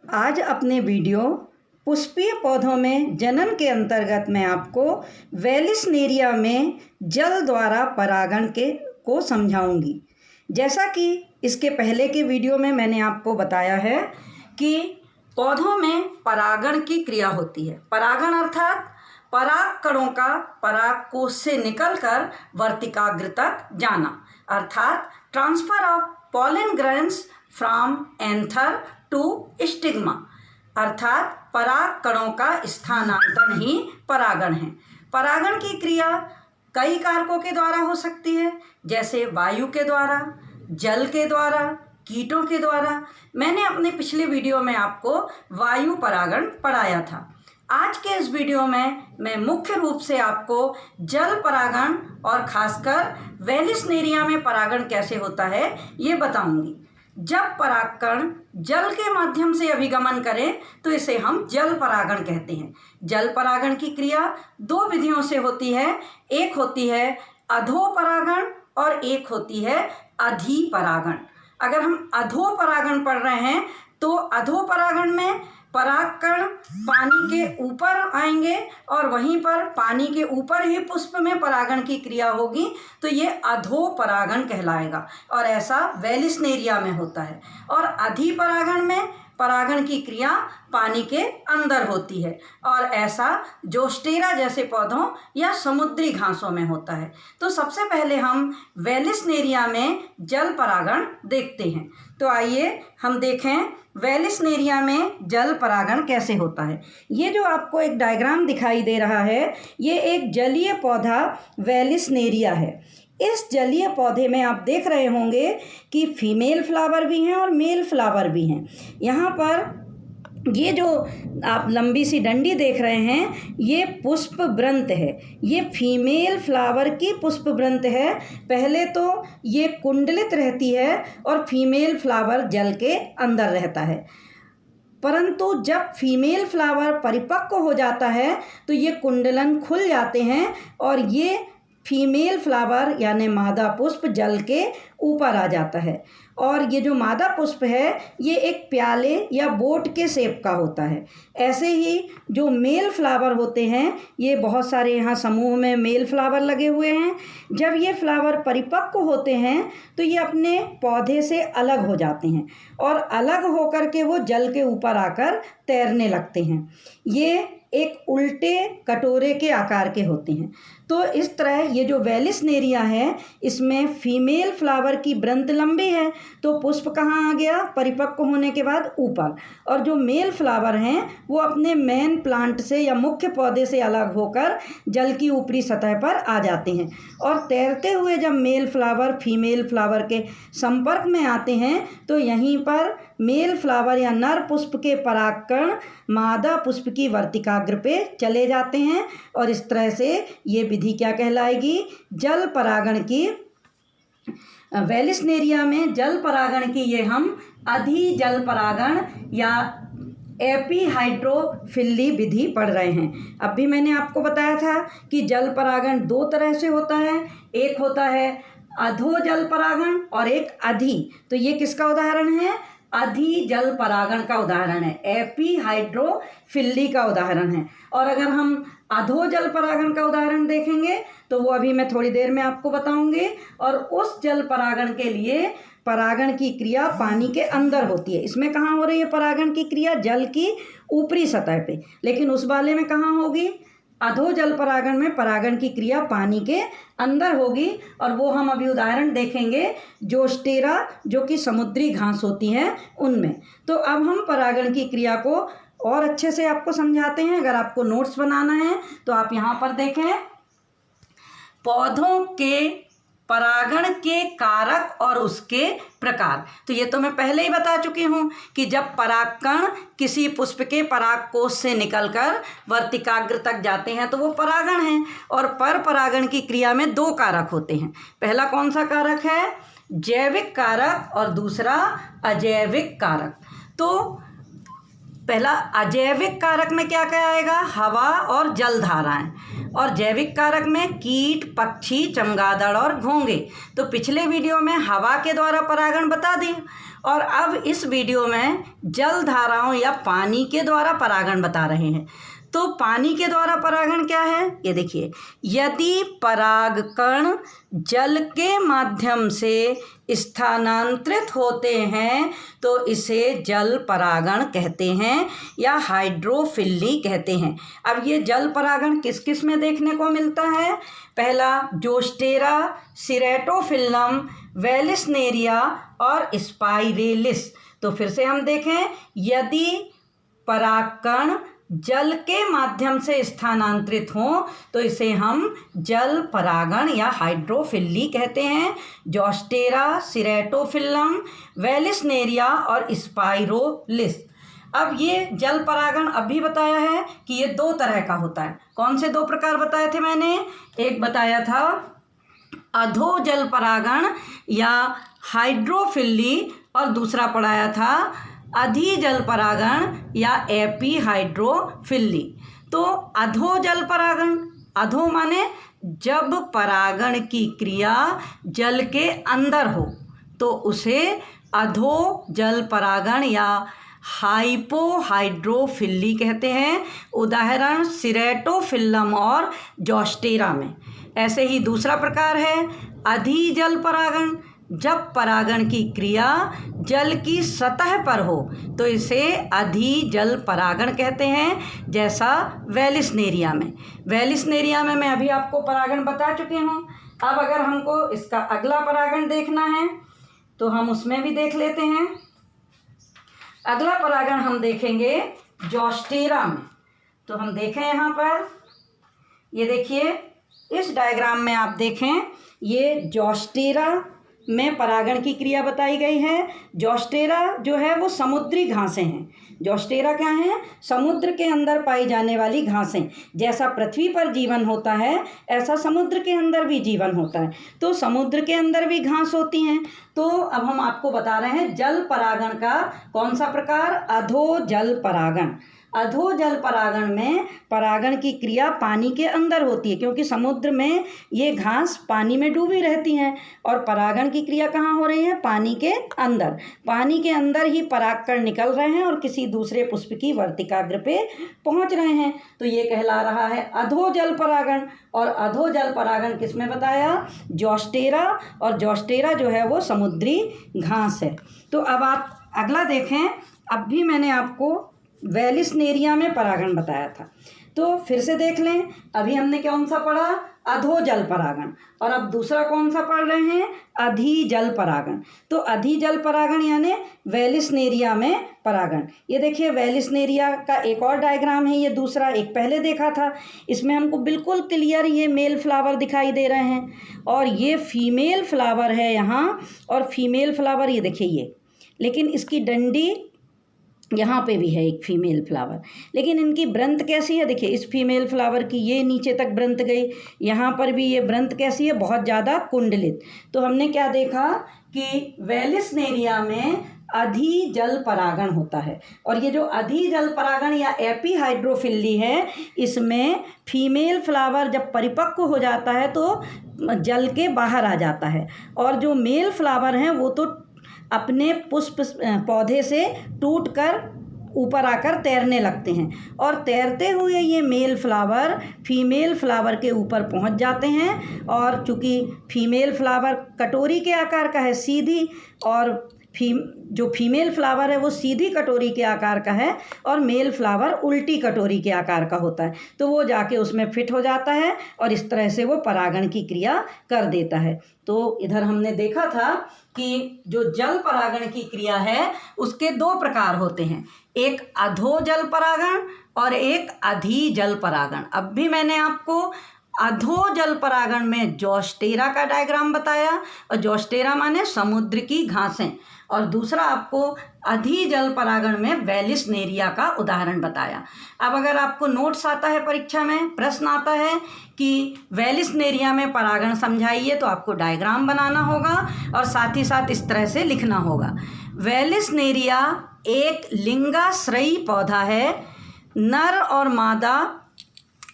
आज अपने वीडियो पुष्पीय पौधों में जनन के अंतर्गत मैं आपको वेलिस्नेरिया में जल द्वारा परागण को समझाऊंगी। जैसा कि इसके पहले के वीडियो में मैंने आपको बताया है कि पौधों में परागण की क्रिया होती है। परागण अर्थात पराग कणों का परागकोश से निकलकर वर्तिकाग्र तक जाना, अर्थात transfer of pollen grains from anther to stigma, अर्थात पराग कणों का स्थानांतरण ही परागण है। परागण की क्रिया कई कारकों के द्वारा हो सकती है, जैसे वायु के द्वारा, जल के द्वारा, कीटों के द्वारा। मैंने अपने पिछले वीडियो में आपको वायु परागण पढ़ाया था। आज के इस वीडियो में मैं मुख्य रूप से आपको जल परागण और खासकर वेलिस्नेरिया में परागण कैसे होता है ये बताऊंगी। जब परागकण जल के माध्यम से अभिगमन करें तो इसे हम जल परागण कहते हैं। जल परागण की क्रिया दो विधियों से होती है, एक होती है अधो परागण और एक होती है अधि परागण। अगर हम अधो परागण पढ़ रहे हैं तो अधो परागण में परागकण पानी के ऊपर आएंगे और वहीं पर पानी के ऊपर ही पुष्प में परागण की क्रिया होगी, तो ये अधो परागण कहलाएगा और ऐसा वेलिस्नेरिया में होता है। और अधि परागण में परागण की क्रिया पानी के अंदर होती है और ऐसा जोस्टेरा जैसे पौधों या समुद्री घासों में होता है। तो सबसे पहले हम वेलिस्नेरिया में जल परागण देखते हैं। तो आइए हम देखें वेलिस्नेरिया में जल परागण कैसे होता है। ये जो आपको एक डायग्राम दिखाई दे रहा है, ये एक जलीय पौधा वेलिस्नेरिया है। इस जलीय पौधे में आप देख रहे होंगे कि फीमेल फ्लावर भी हैं और मेल फ्लावर भी हैं। यहाँ पर ये जो आप लंबी सी डंडी देख रहे हैं, ये पुष्प ब्रंत है। ये फीमेल फ्लावर की पुष्प ब्रंत है। पहले तो ये कुंडलित रहती है और फीमेल फ्लावर जल के अंदर रहता है, परंतु जब फीमेल फ्लावर परिपक्व हो जाता है तो ये कुंडलन खुल जाते हैं और ये फीमेल फ्लावर यानी मादा पुष्प जल के ऊपर आ जाता है। और ये जो मादा पुष्प है ये एक प्याले या बोट के शेप का होता है। ऐसे ही जो मेल फ्लावर होते हैं, ये बहुत सारे यहाँ समूह में मेल फ्लावर लगे हुए हैं। जब ये फ्लावर परिपक्व होते हैं तो ये अपने पौधे से अलग हो जाते हैं और अलग होकर के वो जल के ऊपर आकर तैरने लगते हैं। ये एक उल्टे कटोरे के आकार के होते हैं। तो इस तरह ये जो वेलिस्नेरिया है, इसमें फीमेल फ्लावर की ब्रंत लंबी है तो पुष्प कहाँ आ गया परिपक्व होने के बाद ऊपर, और जो मेल फ्लावर हैं वो अपने मेन प्लांट से या मुख्य पौधे से अलग होकर जल की ऊपरी सतह पर आ जाते हैं। और तैरते हुए जब मेल फ्लावर फीमेल फ्लावर के संपर्क में आते हैं तो यहीं पर मेल फ्लावर या नर पुष्प के परागकण मादा पुष्प की वर्तिकाग्र पे चले जाते हैं और इस तरह से ये विधि क्या कहलाएगी, जल परागण की। वेलिस्नेरिया में जल परागण की ये हम अधि जल परागण या एपीहाइड्रोफिली विधि पढ़ रहे हैं। अब भी मैंने आपको बताया था कि जल परागण दो तरह से होता है, एक होता है अधो जल परागण और एक अधि। तो ये किसका उदाहरण है, अधि जल परागण का उदाहरण है, एपीहाइड्रोफिली का उदाहरण है। और अगर हम अधो जल परागण का उदाहरण देखेंगे तो वो अभी मैं थोड़ी देर में आपको बताऊंगी। और उस जल परागण के लिए परागण की क्रिया पानी के अंदर होती है। इसमें कहाँ हो रही है परागण की क्रिया, जल की ऊपरी सतह पे, लेकिन उस वाले में कहाँ होगी, अधो जल परागण में परागण की क्रिया पानी के अंदर होगी। और वो हम अभी उदाहरण देखेंगे जोस्टेरा जो कि समुद्री घास होती हैं उनमें। तो अब हम परागण की क्रिया को और अच्छे से आपको समझाते हैं। अगर आपको नोट्स बनाना है तो आप यहाँ पर देखें, पौधों के परागण के कारक और उसके प्रकार। तो ये तो मैं पहले ही बता चुकी हूँ कि जब परागकण किसी पुष्प के परागकोश से निकलकर वर्तिकाग्र तक जाते हैं तो वो परागण हैं। और पर परागण की क्रिया में दो कारक होते हैं। पहला कौन सा कारक है, जैविक कारक, और दूसरा अजैविक कारक। तो पहला अजैविक कारक में क्या क्या आएगा, हवा और जल धाराएं, और जैविक कारक में कीट, पक्षी, चमगादड़ और घोंघे। तो पिछले वीडियो में हवा के द्वारा परागण बता दी और अब इस वीडियो में जल धाराओं या पानी के द्वारा परागण बता रहे हैं। तो पानी के द्वारा परागण क्या है, ये देखिए, यदि परागकण जल के माध्यम से स्थानांतरित होते हैं तो इसे जल परागण कहते हैं या हाइड्रोफिली कहते हैं। अब ये जल परागण किस किस में देखने को मिलता है? पहला जोस्टेरा, सिरेटोफिल्लम, वेलिसनेरिया और स्पाइरेलिस। तो फिर से हम देखें, यदि परागकण जल के माध्यम से स्थानांतरित हों तो इसे हम जल परागण या हाइड्रोफिली कहते हैं। जोस्टेरा, सिरेटोफिल्लम, वेलिसनेरिया और स्पाइरोलिस। अब ये जल परागण अभी बताया है कि ये 2 तरह का होता है। कौन से 2 प्रकार बताए थे मैंने? एक बताया था अधो जल परागण या हाइड्रोफिली और दूसरा पढ़ाया था अधि जल परागण या एपीहाइड्रोफिली। तो अधो जल परागण, अधो माने जब परागण की क्रिया जल के अंदर हो तो उसे अधो जल परागण या हाइपोहाइड्रोफिली कहते हैं। उदाहरण सिरेटोफिल्लम और जोस्टेरा में। ऐसे ही दूसरा प्रकार है अधि जल परागण, जब परागण की क्रिया जल की सतह पर हो तो इसे अधि जल परागण कहते हैं। जैसा वेलिसनेरिया में। वेलिसनेरिया में मैं अभी आपको परागण बता चुकी हूँ। अब अगर हमको इसका अगला परागण देखना है तो हम उसमें भी देख लेते हैं। अगला परागण हम देखेंगे जोस्टेरा में। तो हम देखें यहाँ पर, ये देखिए इस डायग्राम में आप देखें, ये जोस्टेरा में परागण की क्रिया बताई गई है। जोस्टेरा जो है वो समुद्री घासें हैं। जोस्टेरा क्या है? समुद्र के अंदर पाई जाने वाली घासें। जैसा पृथ्वी पर जीवन होता है ऐसा समुद्र के अंदर भी जीवन होता है। तो समुद्र के अंदर भी घास होती हैं। तो अब हम आपको बता रहे हैं जल परागण का कौन सा प्रकार? अधो जल परागण। अधो जल परागण में परागण की क्रिया पानी के अंदर होती है, क्योंकि समुद्र में ये घास पानी में डूबी रहती हैं और परागण की क्रिया कहाँ हो रही है? पानी के अंदर। पानी के अंदर ही परागकण निकल रहे हैं और किसी दूसरे पुष्प की वर्तिकाग्र पे पहुँच रहे हैं। तो ये कहला रहा है अधो जल परागण। और अधो जल परागण किस में बताया? जोस्टेरा। और जोस्टेरा जो है वो समुद्री घास है। तो अब आप अगला देखें। अब भी मैंने आपको वेलिसनेरिया में परागण बताया था, तो फिर से देख लें। अभी हमने कौन सा पढ़ा? अधो जल परागण। और अब दूसरा कौन सा पढ़ रहे हैं? अधि जल परागण। तो अधि जल परागण यानी वेलिसनेरिया में परागण। ये देखिए वेलिसनेरिया का एक और डायग्राम है, ये दूसरा, एक पहले देखा था। इसमें हमको बिल्कुल क्लियर ये मेल फ्लावर दिखाई दे रहे हैं और ये फीमेल फ्लावर है यहाँ। और फीमेल फ्लावर ये देखिए ये, लेकिन इसकी डंडी यहाँ पे भी है एक फीमेल फ्लावर, लेकिन इनकी ब्रंत कैसी है? देखिए इस फीमेल फ्लावर की ये नीचे तक ब्रंत गई, यहाँ पर भी ये ब्रंत कैसी है? बहुत ज़्यादा कुंडलित। तो हमने क्या देखा कि वेलिसनेरिया में अधि जल परागण होता है। और ये जो अधि जल परागण या एपीहाइड्रोफिली है, इसमें फीमेल फ्लावर जब परिपक्व हो जाता है तो जल के बाहर आ जाता है और जो मेल फ्लावर हैं वो तो अपने पुष्प पौधे से टूटकर ऊपर आकर तैरने लगते हैं और तैरते हुए ये मेल फ्लावर फीमेल फ्लावर के ऊपर पहुंच जाते हैं। और चूँकि फीमेल फ्लावर कटोरी के आकार का है सीधी, और जो फीमेल फ्लावर है वो सीधी कटोरी के आकार का है और मेल फ्लावर उल्टी कटोरी के आकार का होता है। तो वो जाके उसमें फिट हो जाता है और इस तरह से वो परागण की क्रिया कर देता है। तो इधर हमने देखा था कि जो जल परागण की क्रिया है उसके 2 प्रकार होते हैं, एक अधो जल परागण और एक अधि जल परागण। अब भी मैंने आपको अधो जल परागण में जोस्टेरा का डायग्राम बताया, और जोस्टेरा माने समुद्र की घासें, और दूसरा आपको अधि जल परागण में वेलिसनेरिया का उदाहरण बताया। अब अगर आपको नोट्स आता है परीक्षा में, प्रश्न आता है कि वेलिसनेरिया में परागण समझाइए, तो आपको डायग्राम बनाना होगा और साथ ही साथ इस तरह से लिखना होगा। वेलिसनेरिया एक लिंगाश्रयी पौधा है। नर और मादा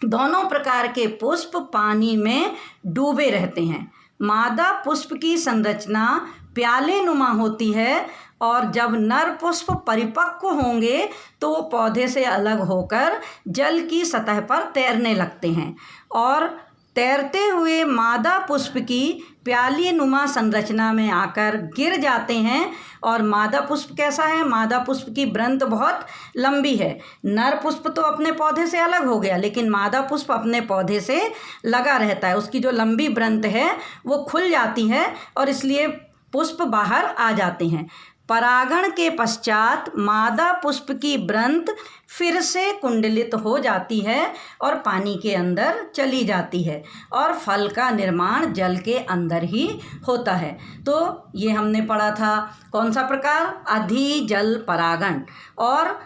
दोनों प्रकार के पुष्प पानी में डूबे रहते हैं। मादा पुष्प की संरचना प्याले नुमा होती है और जब नर पुष्प परिपक्व होंगे तो वो पौधे से अलग होकर जल की सतह पर तैरने लगते हैं और तैरते हुए मादा पुष्प की प्याली नुमा संरचना में आकर गिर जाते हैं। और मादा पुष्प कैसा है? मादा पुष्प की वृंत बहुत लंबी है। नर पुष्प तो अपने पौधे से अलग हो गया, लेकिन मादा पुष्प अपने पौधे से लगा रहता है। उसकी जो लंबी वृंत है वो खुल जाती है और इसलिए पुष्प बाहर आ जाते हैं। परागण के पश्चात मादा पुष्प की वृंत फिर से कुंडलित हो जाती है और पानी के अंदर चली जाती है और फल का निर्माण जल के अंदर ही होता है। तो ये हमने पढ़ा था कौन सा प्रकार? अधिजल परागण। और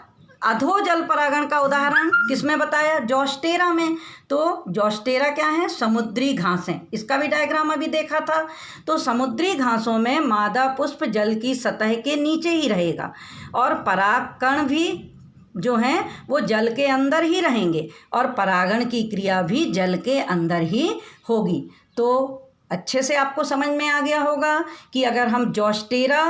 अधोजल परागण का उदाहरण किसमें बताया? जोस्टेरा में। तो जोस्टेरा क्या है? समुद्री घासें। इसका भी डायग्राम अभी देखा था। तो समुद्री घासों में मादा पुष्प जल की सतह के नीचे ही रहेगा और परागकण भी जो हैं वो जल के अंदर ही रहेंगे और परागण की क्रिया भी जल के अंदर ही होगी। तो अच्छे से आपको समझ में आ गया होगा कि अगर हम जोस्टेरा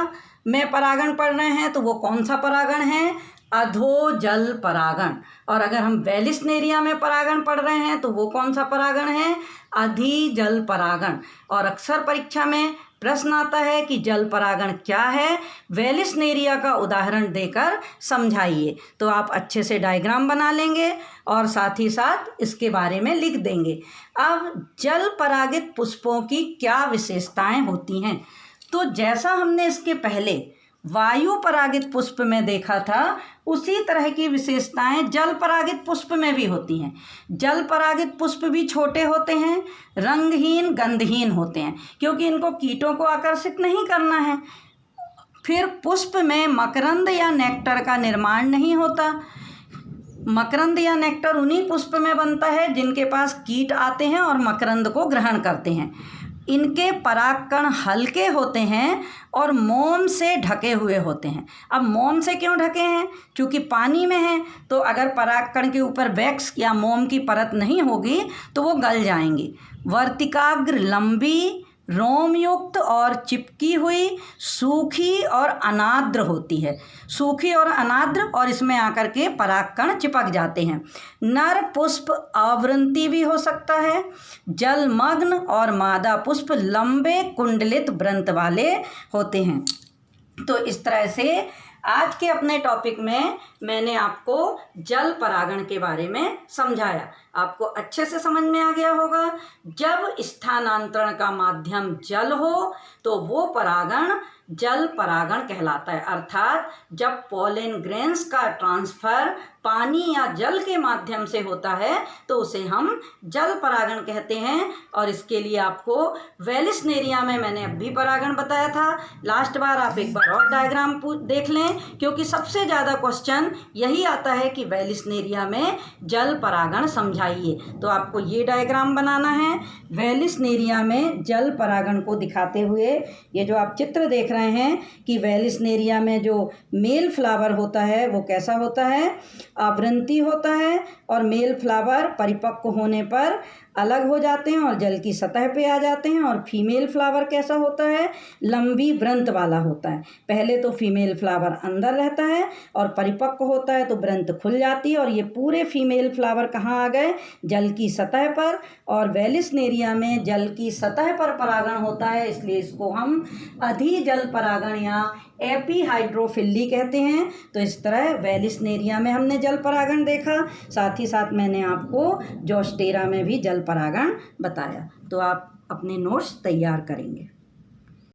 में परागण पढ़ रहे हैं तो वो कौन सा परागण है? अधोजल परागण। और अगर हम वेलिस्नेरिया में परागण पढ़ रहे हैं तो वो कौन सा परागण है? अधिजल परागण। और अक्सर परीक्षा में प्रश्न आता है कि जल परागण क्या है? वेलिस्नेरिया का उदाहरण देकर समझाइए। तो आप अच्छे से डायग्राम बना लेंगे और साथ ही साथ इसके बारे में लिख देंगे। अब जल परागित पुष्पों की क्या विशेषताएं होती हैं? तो जैसा हमने इसके पहले वायु परागित पुष्प में देखा था, उसी तरह की विशेषताएं जल परागित पुष्प में भी होती हैं। जल परागित पुष्प भी छोटे होते हैं, रंगहीन, गंधहीन होते हैं, क्योंकि इनको कीटों को आकर्षित नहीं करना है। फिर पुष्प में मकरंद या नेक्टर का निर्माण नहीं होता। मकरंद या नेक्टर उन्हीं पुष्प में बनता है जिनके पास कीट आते हैं और मकरंद को ग्रहण करते हैं। इनके परागकण हल्के होते हैं और मोम से ढके हुए होते हैं। अब मोम से क्यों ढके हैं? क्योंकि पानी में है, तो अगर परागकण के ऊपर वैक्स या मोम की परत नहीं होगी तो वो गल जाएंगे। वर्तिकाग्र लंबी, रोमयुक्त और चिपकी हुई, सूखी और अनाद्र होती है। सूखी और अनाद्र, और इसमें आकर के परागकण चिपक जाते हैं। नर पुष्प आवृंती भी हो सकता है, जलमग्न, और मादा पुष्प लंबे कुंडलित वृंत वाले होते हैं। तो इस तरह से आज के अपने टॉपिक में मैंने आपको जल परागण के बारे में समझाया। आपको अच्छे से समझ में आ गया होगा। जब स्थानांतरण का माध्यम जल हो तो वो परागण जल परागण कहलाता है। अर्थात जब पॉलन ग्रेन्स का ट्रांसफ़र पानी या जल के माध्यम से होता है तो उसे हम जल परागण कहते हैं। और इसके लिए आपको वेलिस्नेरिया में मैंने अभी परागण बताया था। लास्ट बार आप एक बार और डायग्राम देख लें, क्योंकि सबसे ज़्यादा क्वेश्चन यही आता है कि वेलिस्नेरिया में जल परागण समझाइए। तो आपको ये डायग्राम बनाना है वेलिस्नेरिया में जल परागण को दिखाते हुए। ये जो आप चित्र देख रहे हैं कि वेलिस्नेरिया में जो मेल फ्लावर होता है वो कैसा होता है? आवृंती होता है, और मेल फ्लावर परिपक्व होने पर अलग हो जाते हैं और जल की सतह पे आ जाते हैं। और फीमेल फ्लावर कैसा होता है? लंबी वृंत वाला होता है। पहले तो फीमेल फ्लावर अंदर रहता है और परिपक्व होता है तो वृंत खुल जाती है, और ये पूरे फीमेल फ्लावर कहाँ आ गए? जल की सतह पर। और वेलिस्नेरिया में जल की सतह पर परागण होता है, इसलिए इसको हम अधिजल परागण या एपीहाइड्रोफिली कहते हैं। तो इस तरह वेलिस्नेरिया में हमने जल परागण देखा, साथ ही साथ मैंने आपको जोस्टेरा में भी जल परागण बताया। तो आप अपने नोट्स तैयार करेंगे।